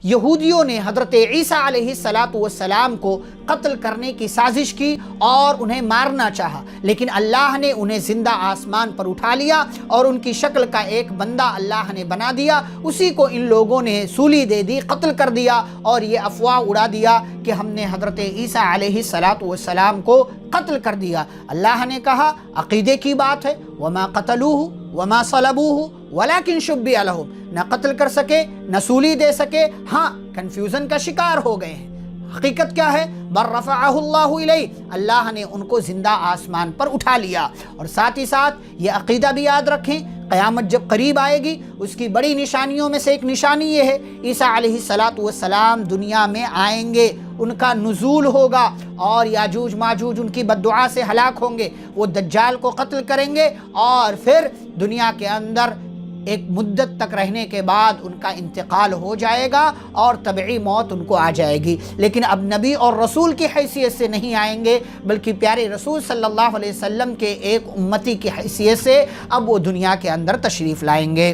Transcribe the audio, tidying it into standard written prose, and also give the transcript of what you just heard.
یہودیوں نے حضرت عیسیٰ علیہ السلام کو قتل کرنے کی سازش کی اور انہیں مارنا چاہا، لیکن اللہ نے انہیں زندہ آسمان پر اٹھا لیا اور ان کی شکل کا ایک بندہ اللہ نے بنا دیا، اسی کو ان لوگوں نے سولی دے دی، قتل کر دیا اور یہ افواہ اڑا دیا کہ ہم نے حضرت عیسیٰ علیہ السلام کو قتل کر دیا۔ اللہ نے کہا عقیدے کی بات ہے، وما قتلوہ وما صلبوہ ولکن شبیہ لہم، نہ قتل کر سکے نہ سولی دے سکے، ہاں کنفیوژن کا شکار ہو گئے ہیں۔ حقیقت کیا ہے؟ بل رفعہ اللہ الیہ، اللہ نے ان کو زندہ آسمان پر اٹھا لیا۔ اور ساتھ ہی ساتھ یہ عقیدہ بھی یاد رکھیں، قیامت جب قریب آئے گی اس کی بڑی نشانیوں میں سے ایک نشانی یہ ہے، عیسیٰ علیہ السلام دنیا میں آئیں گے، ان کا نزول ہوگا اور یاجوج ماجوج ان کی بددعا سے ہلاک ہوں گے، وہ دجال کو قتل کریں گے اور پھر دنیا کے اندر ایک مدت تک رہنے کے بعد ان کا انتقال ہو جائے گا اور طبعی موت ان کو آ جائے گی، لیکن اب نبی اور رسول کی حیثیت سے نہیں آئیں گے بلکہ پیارے رسول صلی اللہ علیہ وسلم کے ایک امتی کی حیثیت سے اب وہ دنیا کے اندر تشریف لائیں گے۔